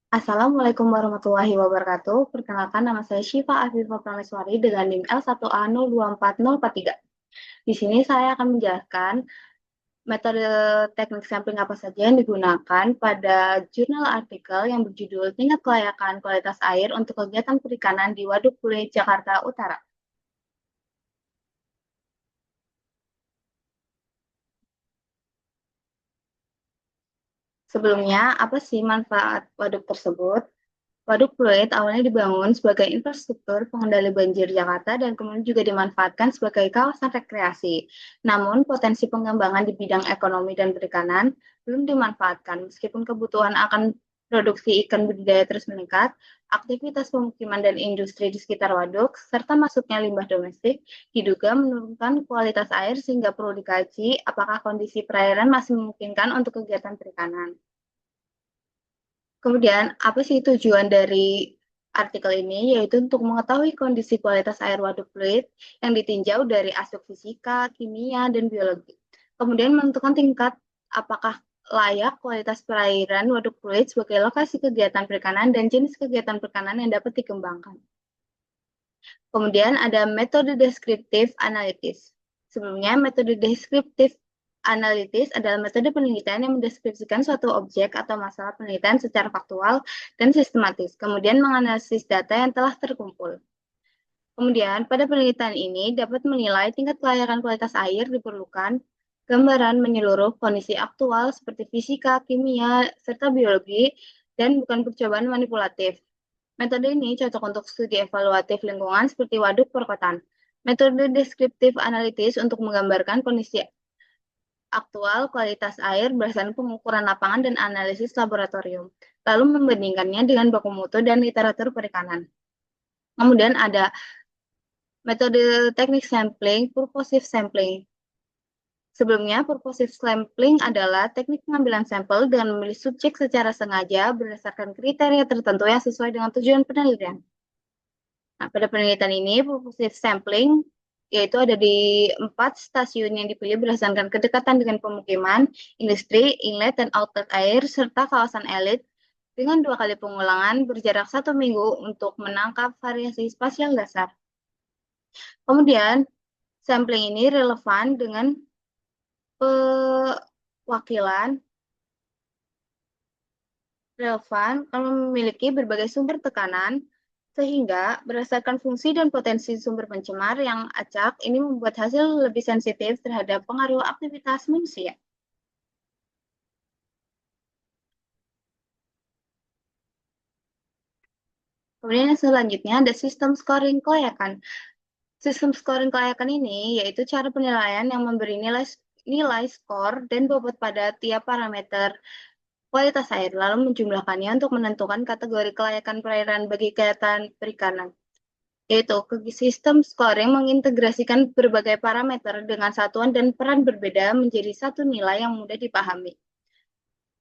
Assalamualaikum warahmatullahi wabarakatuh. Perkenalkan nama saya Syifa Afifah Prameswari dengan NIM L1A024043. Di sini saya akan menjelaskan metode teknik sampling apa saja yang digunakan pada jurnal artikel yang berjudul Tingkat Kelayakan Kualitas Air untuk Kegiatan Perikanan di Waduk Pluit, Jakarta Utara. Sebelumnya, apa sih manfaat waduk tersebut? Waduk Pluit awalnya dibangun sebagai infrastruktur pengendali banjir Jakarta dan kemudian juga dimanfaatkan sebagai kawasan rekreasi. Namun, potensi pengembangan di bidang ekonomi dan perikanan belum dimanfaatkan. Meskipun kebutuhan akan produksi ikan budidaya terus meningkat, aktivitas pemukiman dan industri di sekitar waduk, serta masuknya limbah domestik, diduga menurunkan kualitas air sehingga perlu dikaji apakah kondisi perairan masih memungkinkan untuk kegiatan perikanan. Kemudian, apa sih tujuan dari artikel ini? Yaitu untuk mengetahui kondisi kualitas air waduk fluid yang ditinjau dari aspek fisika, kimia, dan biologi. Kemudian menentukan tingkat apakah layak kualitas perairan waduk fluid sebagai lokasi kegiatan perikanan dan jenis kegiatan perikanan yang dapat dikembangkan. Kemudian ada metode deskriptif analitis. Sebelumnya, metode deskriptif analitis adalah metode penelitian yang mendeskripsikan suatu objek atau masalah penelitian secara faktual dan sistematis, kemudian menganalisis data yang telah terkumpul. Kemudian, pada penelitian ini dapat menilai tingkat kelayakan kualitas air diperlukan gambaran menyeluruh kondisi aktual seperti fisika, kimia, serta biologi, dan bukan percobaan manipulatif. Metode ini cocok untuk studi evaluatif lingkungan seperti waduk perkotaan. Metode deskriptif analitis untuk menggambarkan kondisi aktual kualitas air berdasarkan pengukuran lapangan dan analisis laboratorium, lalu membandingkannya dengan baku mutu dan literatur perikanan. Kemudian ada metode teknik sampling, purposive sampling. Sebelumnya, purposive sampling adalah teknik pengambilan sampel dengan memilih subjek secara sengaja berdasarkan kriteria tertentu yang sesuai dengan tujuan penelitian. Nah, pada penelitian ini, purposive sampling yaitu ada di 4 stasiun yang dipilih berdasarkan kedekatan dengan pemukiman, industri, inlet, dan outlet air, serta kawasan elit dengan 2 kali pengulangan berjarak 1 minggu untuk menangkap variasi spasial dasar. Kemudian, sampling ini pewakilan relevan kalau memiliki berbagai sumber tekanan, sehingga berdasarkan fungsi dan potensi sumber pencemar yang acak, ini membuat hasil lebih sensitif terhadap pengaruh aktivitas manusia. Kemudian yang selanjutnya ada sistem scoring kelayakan. Sistem scoring kelayakan ini yaitu cara penilaian yang memberi nilai skor dan bobot pada tiap parameter kualitas air, lalu menjumlahkannya untuk menentukan kategori kelayakan perairan bagi kegiatan perikanan. Yaitu sistem scoring mengintegrasikan berbagai parameter dengan satuan dan peran berbeda menjadi satu nilai yang mudah dipahami,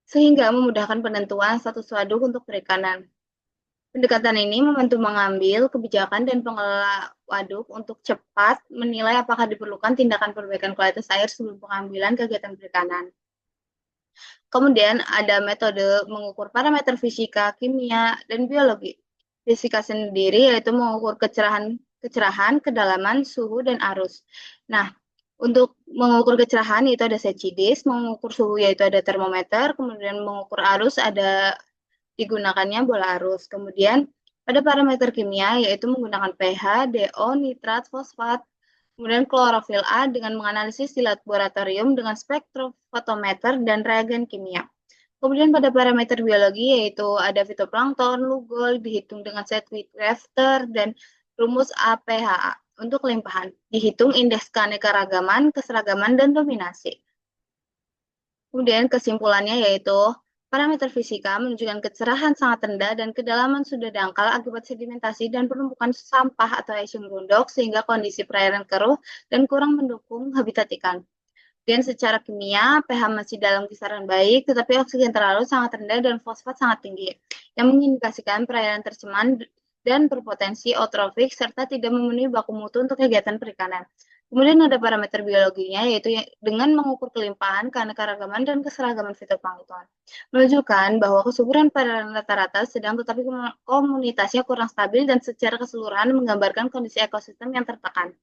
sehingga memudahkan penentuan status waduk untuk perikanan. Pendekatan ini membantu mengambil kebijakan dan pengelola waduk untuk cepat menilai apakah diperlukan tindakan perbaikan kualitas air sebelum pengambilan kegiatan perikanan. Kemudian ada metode mengukur parameter fisika, kimia, dan biologi. Fisika sendiri yaitu mengukur kecerahan, kedalaman, suhu, dan arus. Nah, untuk mengukur kecerahan itu ada secidis, mengukur suhu yaitu ada termometer, kemudian mengukur arus ada digunakannya bola arus. Kemudian pada parameter kimia yaitu menggunakan pH, DO, nitrat, fosfat, kemudian klorofil A dengan menganalisis di laboratorium dengan spektrofotometer dan reagen kimia. Kemudian pada parameter biologi yaitu ada fitoplankton, lugol, dihitung dengan set Wheat-Rafter, dan rumus APHA. Untuk limpahan, dihitung indeks keanekaragaman, keseragaman, dan dominasi. Kemudian kesimpulannya yaitu parameter fisika menunjukkan kecerahan sangat rendah dan kedalaman sudah dangkal akibat sedimentasi dan penumpukan sampah atau eceng gondok sehingga kondisi perairan keruh dan kurang mendukung habitat ikan. Dan secara kimia, pH masih dalam kisaran baik, tetapi oksigen terlalu sangat rendah dan fosfat sangat tinggi, yang mengindikasikan perairan tercemar dan berpotensi eutrofik serta tidak memenuhi baku mutu untuk kegiatan perikanan. Kemudian ada parameter biologinya, yaitu dengan mengukur kelimpahan, keanekaragaman, dan keseragaman fitoplankton. Menunjukkan bahwa kesuburan pada rata-rata sedang, tetapi komunitasnya kurang stabil dan secara keseluruhan menggambarkan kondisi ekosistem yang tertekan.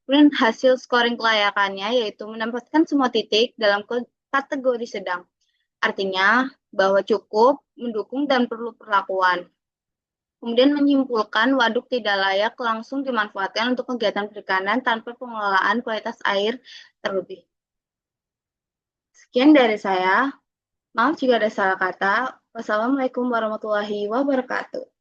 Kemudian hasil scoring kelayakannya yaitu menempatkan semua titik dalam kategori sedang. Artinya bahwa cukup, mendukung, dan perlu perlakuan. Kemudian menyimpulkan waduk tidak layak langsung dimanfaatkan untuk kegiatan perikanan tanpa pengelolaan kualitas air terlebih. Sekian dari saya. Maaf jika ada salah kata. Wassalamualaikum warahmatullahi wabarakatuh.